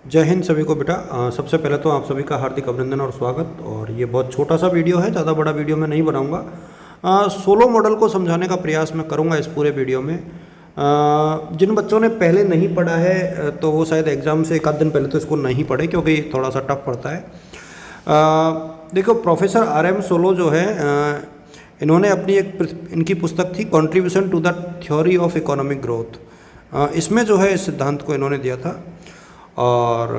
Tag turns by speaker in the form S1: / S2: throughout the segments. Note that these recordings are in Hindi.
S1: जय हिंद सभी को बेटा। सबसे पहले तो आप सभी का हार्दिक अभिनंदन और स्वागत। और ये बहुत छोटा सा वीडियो है, ज़्यादा बड़ा वीडियो मैं नहीं बनाऊंगा। सोलो मॉडल को समझाने का प्रयास मैं करूंगा इस पूरे वीडियो में। जिन बच्चों ने पहले नहीं पढ़ा है तो वो शायद एग्ज़ाम से एक आध दिन पहले तो इसको नहीं पढ़े, क्योंकि थोड़ा सा टफ पड़ता है। देखो, प्रोफेसर RM सोलो जो है, इन्होंने अपनी इनकी पुस्तक थी contribution to the theory of economic growth. इसमें जो है इस सिद्धांत को इन्होंने दिया था। और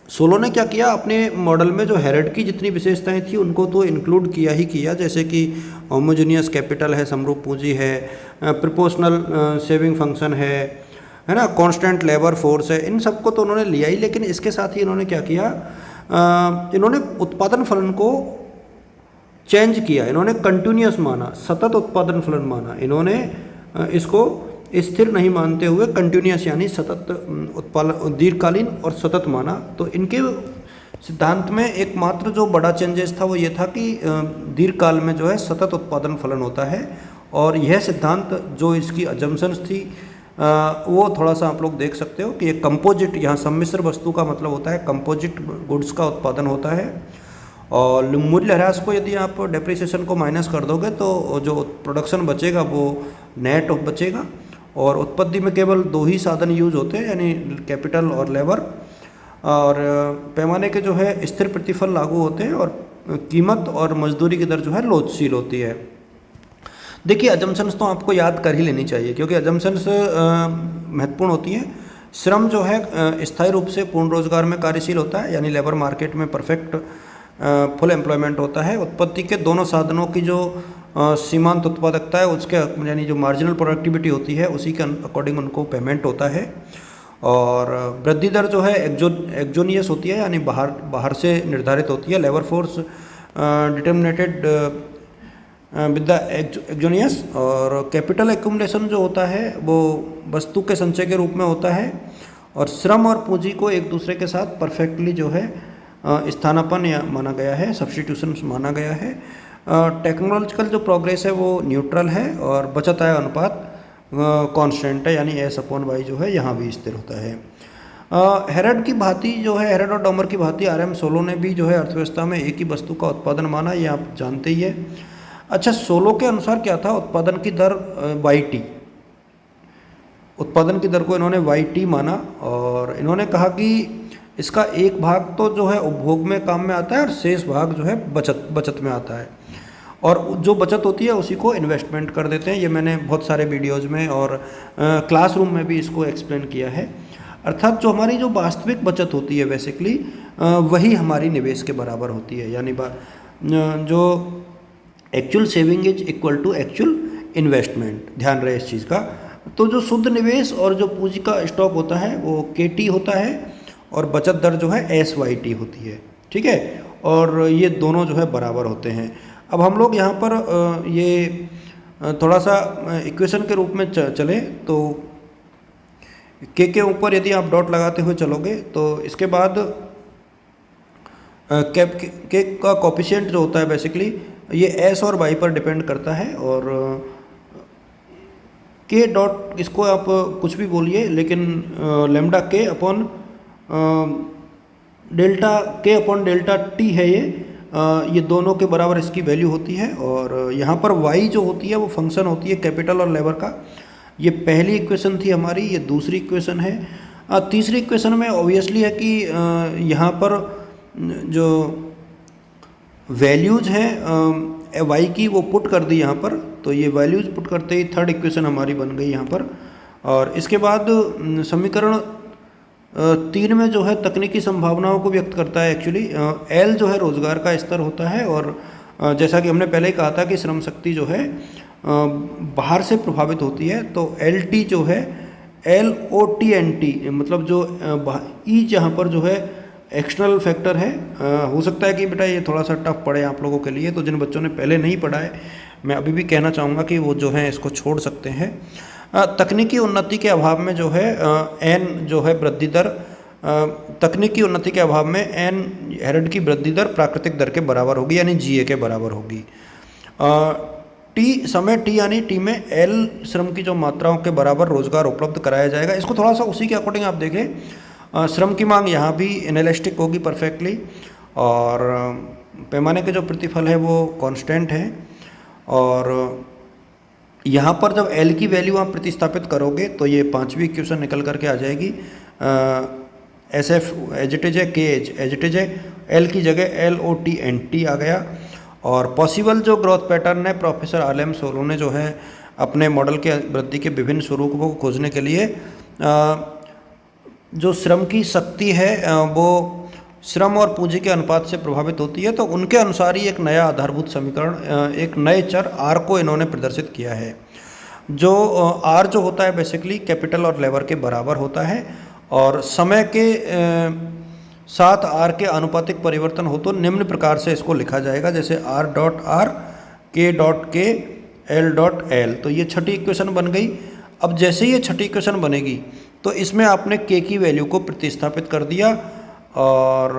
S1: सोलो ने क्या किया, अपने मॉडल में जो हेरेड की जितनी विशेषताएं थी उनको तो इंक्लूड किया ही किया, जैसे कि होमोजेनियस कैपिटल है, समरूप पूंजी है, प्रोपोर्शनल सेविंग फंक्शन है ना, कांस्टेंट लेबर फोर्स है, इन सबको तो उन्होंने लिया ही। लेकिन इसके साथ ही इन्होंने क्या किया, इन्होंने उत्पादन फलन को चेंज किया। इन्होंने कंटिन्यूस माना, सतत उत्पादन फलन माना। इन्होंने इसको स्थिर नहीं मानते हुए कंटिन्यूस यानी सतत उत्पादन, दीर्घकालीन और सतत माना। तो इनके सिद्धांत में एकमात्र जो बड़ा चेंजेस था वो ये था कि दीर्घकाल में जो है सतत उत्पादन फलन होता है। और यह सिद्धांत जो इसकी अजम्पशंस थी वो थोड़ा सा आप लोग देख सकते हो कि एक कंपोजिट, यहाँ सम्मिश्र वस्तु का मतलब होता है कंपोजिट गुड्स का उत्पादन होता है। और मूल्य ह्रास को यदि आप डेप्रिसिएशन को माइनस कर दोगे तो जो प्रोडक्शन बचेगा वो नेट बचेगा। और उत्पत्ति में केवल दो ही साधन यूज होते हैं, यानी कैपिटल और लेबर। और पैमाने के जो है स्थिर प्रतिफल लागू होते हैं, और कीमत और मजदूरी की दर जो है लोचशील होती है। देखिए, अजम्पशंस तो आपको याद कर ही लेनी चाहिए, क्योंकि अजम्पशंस महत्वपूर्ण होती हैं। श्रम जो है स्थायी रूप से पूर्ण रोजगार में कार्यशील होता है, यानी लेबर मार्केट में परफेक्ट फुल एम्प्लॉयमेंट होता है। उत्पत्ति के दोनों साधनों की जो सीमांत उत्पादकता है उसके यानी जो मार्जिनल प्रोडक्टिविटी होती है उसी के अकॉर्डिंग उनको पेमेंट होता है। और वृद्धि दर जो है एक्जोनियस होती है, यानी बाहर से निर्धारित होती है। Labour force determined with the exogenous. और कैपिटल एक्यूमुलेशन जो होता है वो वस्तु के संचय के रूप में होता है। और श्रम और पूंजी को एक दूसरे के साथ परफेक्टली जो है स्थानापन्न या माना गया है, सब्स्टिट्यूशन माना गया है। टेक्नोलॉजिकल जो प्रोग्रेस है वो न्यूट्रल है। और बचत आय अनुपात कांस्टेंट है, यानी S/Y जो है यहाँ भी स्थिर होता है। हेरड की भांति जो है, हेरड और डॉमर की भांति RM सोलो ने भी जो है अर्थव्यवस्था में एक ही वस्तु का उत्पादन माना, ये आप जानते ही है। अच्छा, सोलो के अनुसार क्या था, उत्पादन की दर YT, उत्पादन की दर को इन्होंने YT माना। और इन्होंने कहा कि इसका एक भाग तो जो है उपभोग में काम में आता है और शेष भाग जो है बचत में आता है। और जो बचत होती है उसी को इन्वेस्टमेंट कर देते हैं। ये मैंने बहुत सारे वीडियोज़ में और क्लासरूम में भी इसको एक्सप्लेन किया है। अर्थात जो हमारी जो वास्तविक बचत होती है बेसिकली वही हमारी निवेश के बराबर होती है, यानी जो actual saving is equal to actual investment. ध्यान रहे इस चीज़ का। तो जो शुद्ध निवेश और जो पूंजी का स्टॉक होता है वो KT होता है, और बचत दर जो है SYT होती है। ठीक है, और ये दोनों जो है बराबर होते हैं। अब हम लोग यहाँ पर ये थोड़ा सा इक्वेशन के रूप में चले तो के ऊपर यदि आप डॉट लगाते हुए चलोगे तो इसके बाद के का कोफिशिएंट जो होता है बेसिकली ये S और Y पर डिपेंड करता है। और के डॉट, इसको आप कुछ भी बोलिए, लेकिन lambda K upon delta K upon delta T है ये दोनों के बराबर इसकी वैल्यू होती है। और यहाँ पर Y जो होती है वो फंक्शन होती है कैपिटल और लेबर का। ये पहली इक्वेशन थी हमारी, ये दूसरी इक्वेशन है। तीसरी इक्वेशन में ऑब्वियसली है कि यहाँ पर जो वैल्यूज हैं Y की वो पुट कर दी यहाँ पर, तो ये वैल्यूज पुट करते ही थर्ड इक्वेशन हमारी बन गई यहाँ पर। और इसके बाद समीकरण 3 में जो है तकनीकी संभावनाओं को व्यक्त करता है। एक्चुअली L जो है रोजगार का स्तर होता है। और जैसा कि हमने पहले ही कहा था कि श्रम शक्ति जो है बाहर से प्रभावित होती है, तो LT जो है LOTNT, मतलब जो E जहाँ पर जो है एक्सटर्नल फैक्टर है। हो सकता है कि बेटा ये थोड़ा सा टफ पड़े आप लोगों के लिए, तो जिन बच्चों ने पहले नहीं पढ़ा है मैं अभी भी कहना चाहूँगा कि वो जो है इसको छोड़ सकते हैं। तकनीकी उन्नति के अभाव में जो है N जो है वृद्धि दर, तकनीकी उन्नति के अभाव में N हेरड की वृद्धि दर प्राकृतिक दर के बराबर होगी, यानी GA के बराबर होगी। T समय T यानी T में L श्रम की जो मात्राओं के बराबर रोजगार उपलब्ध कराया जाएगा। इसको थोड़ा सा उसी के अकॉर्डिंग आप देखें। श्रम की मांग यहाँ भी इनएलास्टिक होगी परफेक्टली, और पैमाने के जो प्रतिफल है वो कांस्टेंट है। और यहाँ पर जब एल की वैल्यू आप प्रतिस्थापित करोगे तो ये पांचवी इक्वेशन निकल करके आ जाएगी। S F as it is है, के एज इट इज है, एल की जगह L O T N T आ गया। और पॉसिबल जो ग्रोथ पैटर्न है प्रोफेसर आलम सोलो ने जो है अपने मॉडल के वृद्धि के विभिन्न स्वरूपों को खोजने के लिए जो श्रम की शक्ति है वो श्रम और पूंजी के अनुपात से प्रभावित होती है, तो उनके अनुसार ही एक नया आधारभूत समीकरण, एक नए चर आर को इन्होंने प्रदर्शित किया है। जो आर जो होता है बेसिकली कैपिटल और लेबर के बराबर होता है, और समय के साथ आर के आनुपातिक परिवर्तन हो तो निम्न प्रकार से इसको लिखा जाएगा, जैसे आर डॉट आर, के डॉट के, एल डॉट एल। तो ये छठी इक्वेशन बन गई। अब जैसे ये छठी इक्वेशन बनेगी तो इसमें आपने के की वैल्यू को प्रतिस्थापित कर दिया और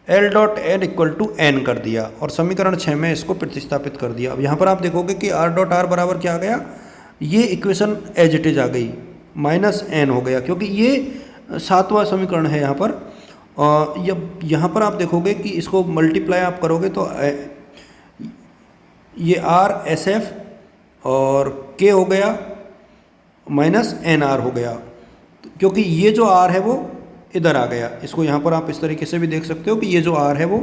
S1: L dot N equal to N कर दिया, और समीकरण 6 में इसको प्रतिस्थापित कर दिया। अब यहाँ पर आप देखोगे कि आर डॉट आर बराबर क्या आ गया, ये इक्वेशन एज इट इज आ गई, माइनस एन हो गया, क्योंकि ये 7वां समीकरण है यहाँ पर। यहाँ पर आप देखोगे कि इसको मल्टीप्लाई आप करोगे तो ये आर एस एफ और के हो गया माइनस एन आर हो गया, क्योंकि ये जो आर है वो इधर आ गया। इसको यहाँ पर आप इस तरीके से भी देख सकते हो कि ये जो आर है वो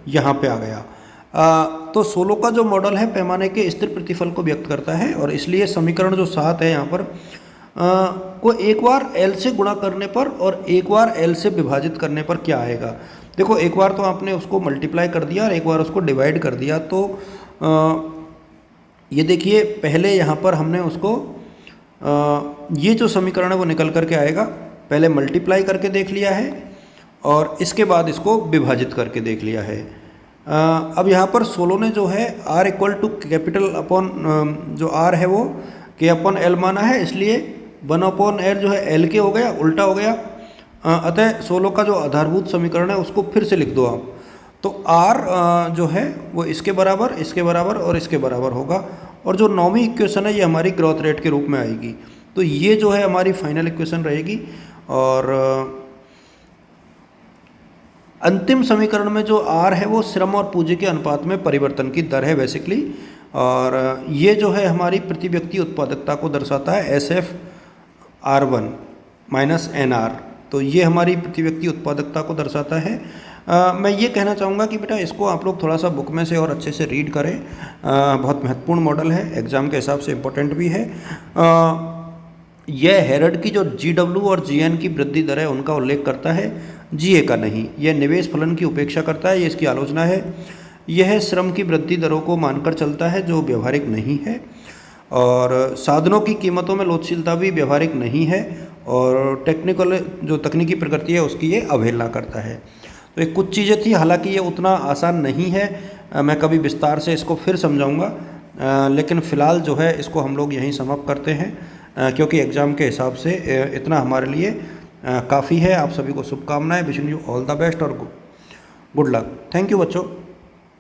S1: यहाँ पे आ गया। तो सोलो का जो मॉडल है पैमाने के स्थिर प्रतिफल को व्यक्त करता है, और इसलिए समीकरण जो 7 है यहाँ पर को एक बार एल से गुणा करने पर और एक बार एल से विभाजित करने पर क्या आएगा। देखो, एक बार तो आपने उसको मल्टीप्लाई कर दिया और एक बार उसको डिवाइड कर दिया, तो ये देखिए पहले यहाँ पर हमने उसको ये जो समीकरण है वो निकल करके आएगा, पहले मल्टीप्लाई करके देख लिया है और इसके बाद इसको विभाजित करके देख लिया है। अब यहाँ पर सोलो ने जो है r equal to capital upon जो r है वो k अपॉन एल माना है, इसलिए 1 अपॉन एल जो है एल के हो गया, उल्टा हो गया। अतः सोलो का जो आधारभूत समीकरण है उसको फिर से लिख दो आप, तो r जो है वो इसके बराबर, इसके बराबर और इसके बराबर होगा, और जो 9वीं इक्वेशन है ये हमारी ग्रोथ रेट के रूप में आएगी। तो ये जो है हमारी फाइनल इक्वेशन रहेगी, और अंतिम समीकरण में जो r है वो श्रम और पूंजी के अनुपात में परिवर्तन की दर है बेसिकली, और ये जो है हमारी प्रति व्यक्ति उत्पादकता को दर्शाता है SF R1 माइनस NR। तो ये हमारी प्रति व्यक्ति उत्पादकता को दर्शाता है। मैं ये कहना चाहूँगा कि बेटा इसको आप लोग थोड़ा सा बुक में से और अच्छे से रीड करें। बहुत महत्वपूर्ण मॉडल है, एग्ज़ाम के हिसाब से इम्पोर्टेंट भी है। यह हेरड की जो GW और GN की वृद्धि दर है उनका उल्लेख करता है, GA का नहीं। यह निवेश फलन की उपेक्षा करता है, ये इसकी आलोचना है। यह श्रम की वृद्धि दरों को मानकर चलता है जो व्यवहारिक नहीं है, और साधनों की कीमतों में लोचशीलता भी व्यवहारिक नहीं है, और टेक्निकल जो तकनीकी प्रकृति है उसकी ये अवहेलना करता है। तो ये कुछ चीज़ें थी, हालांकि ये उतना आसान नहीं है, मैं कभी विस्तार से इसको फिर समझाऊंगा, लेकिन फ़िलहाल जो है इसको हम लोग यहीं समाप्त करते हैं, क्योंकि एग्ज़ाम के हिसाब से इतना हमारे लिए काफ़ी है। आप सभी को शुभकामनाएं, wishing you all the best और गुड लक। थैंक यू बच्चों।